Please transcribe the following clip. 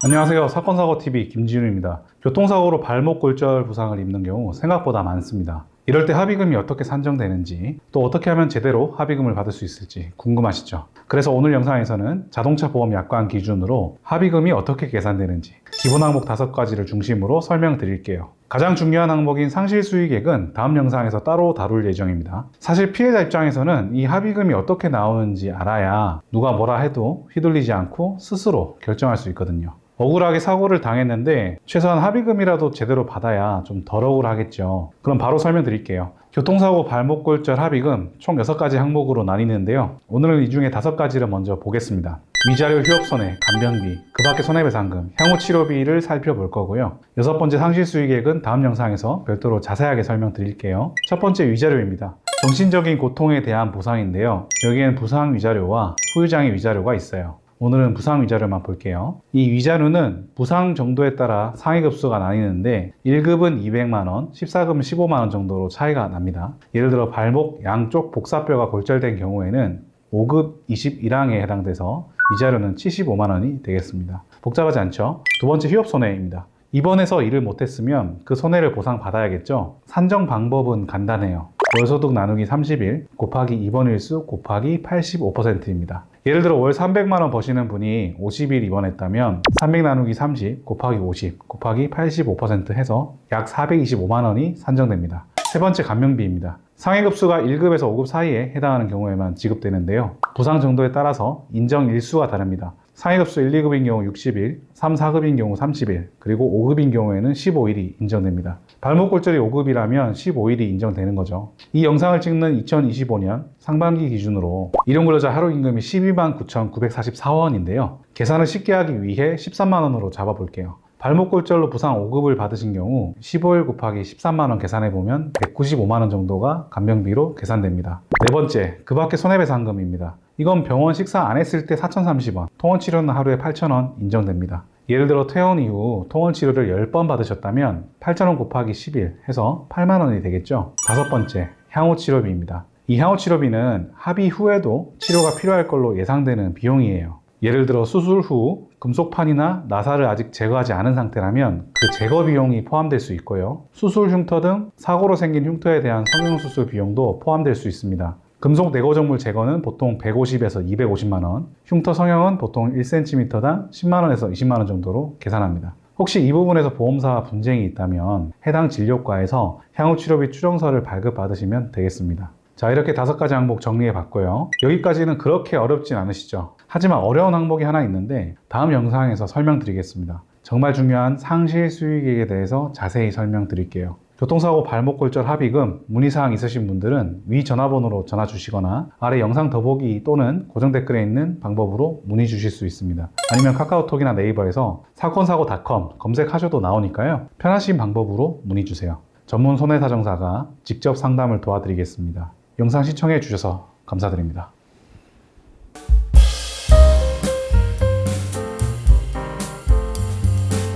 안녕하세요. 사건사고TV 김진우입니다. 교통사고로 발목 골절 부상을 입는 경우 생각보다 많습니다. 이럴 때 합의금이 어떻게 산정되는지, 또 어떻게 하면 제대로 합의금을 받을 수 있을지 궁금하시죠? 그래서 오늘 영상에서는 자동차 보험 약관 기준으로 합의금이 어떻게 계산되는지 기본 항목 5가지를 중심으로 설명드릴게요. 가장 중요한 항목인 상실수익액은 다음 영상에서 따로 다룰 예정입니다. 사실 피해자 입장에서는 이 합의금이 어떻게 나오는지 알아야 누가 뭐라 해도 휘둘리지 않고 스스로 결정할 수 있거든요. 억울하게 사고를 당했는데 최소한 합의금이라도 제대로 받아야 좀 덜 억울하겠죠. 그럼 바로 설명드릴게요. 교통사고 발목골절 합의금 총 6가지 항목으로 나뉘는데요. 오늘은 이 중에 5가지를 먼저 보겠습니다. 위자료 휴업손해, 간병비, 그 밖의 손해배상금, 향후치료비를 살펴볼 거고요. 6번째 상실수익액은 다음 영상에서 별도로 자세하게 설명드릴게요. 첫 번째 위자료입니다. 정신적인 고통에 대한 보상인데요. 여기에는 부상 위자료와 후유장애 위자료가 있어요. 오늘은 부상 위자료만 볼게요. 이 위자료는 부상 정도에 따라 상위급수가 나뉘는데 1급은 200만원, 14급은 15만원 정도로 차이가 납니다. 예를 들어 발목 양쪽 복사뼈가 골절된 경우에는 5급 21항에 해당돼서 위자료는 75만원이 되겠습니다. 복잡하지 않죠? 두 번째 휴업손해입니다. 입원해서 일을 못했으면 그 손해를 보상받아야겠죠? 산정 방법은 간단해요. 월소득 나누기 30일 곱하기 입원일수 곱하기 85%입니다. 예를 들어 월 300만원 버시는 분이 50일 입원했다면 300 나누기 30 곱하기 50 곱하기 85% 해서 약 425만원이 산정됩니다. 세 번째 간병비입니다. 상해급수가 1급에서 5급 사이에 해당하는 경우에만 지급되는데요. 부상 정도에 따라서 인정 일수가 다릅니다. 상해급수 1, 2급인 경우 60일, 3, 4급인 경우 30일, 그리고 5급인 경우에는 15일이 인정됩니다. 발목골절이 5급이라면 15일이 인정되는 거죠. 이 영상을 찍는 2025년 상반기 기준으로 일용근로자 하루임금이 12만 9,944원인데요. 계산을 쉽게 하기 위해 13만원으로 잡아볼게요. 발목골절로 부상 5급을 받으신 경우 15일 곱하기 13만원 계산해보면 195만원 정도가 간병비로 계산됩니다. 네 번째, 그 밖의 손해배상금입니다. 이건 병원 식사 안 했을 때 4,030원, 통원치료는 하루에 8,000원 인정됩니다. 예를 들어 퇴원 이후 통원치료를 10번 받으셨다면 8,000원 곱하기 10일 해서 8만원이 되겠죠. 다섯 번째, 향후치료비입니다. 이 향후치료비는 합의 후에도 치료가 필요할 걸로 예상되는 비용이에요. 예를 들어 수술 후 금속판이나 나사를 아직 제거하지 않은 상태라면 그 제거 비용이 포함될 수 있고요. 수술 흉터 등 사고로 생긴 흉터에 대한 성형수술 비용도 포함될 수 있습니다. 금속 내고정물 제거는 보통 150에서 250만원, 흉터 성형은 보통 1cm당 10만원에서 20만원 정도로 계산합니다. 혹시 이 부분에서 보험사와 분쟁이 있다면 해당 진료과에서 향후치료비 추정서를 발급받으시면 되겠습니다. 자, 이렇게 5가지 항목 정리해 봤고요. 여기까지는 그렇게 어렵진 않으시죠? 하지만 어려운 항목이 하나 있는데 다음 영상에서 설명드리겠습니다. 정말 중요한 상실수익액에 대해서 자세히 설명드릴게요. 교통사고 발목골절 합의금 문의사항 있으신 분들은 위 전화번호로 전화 주시거나 아래 영상 더보기 또는 고정 댓글에 있는 방법으로 문의 주실 수 있습니다. 아니면 카카오톡이나 네이버에서 사건사고.com 검색하셔도 나오니까요. 편하신 방법으로 문의 주세요. 전문 손해사정사가 직접 상담을 도와드리겠습니다. 영상 시청해 주셔서 감사드립니다.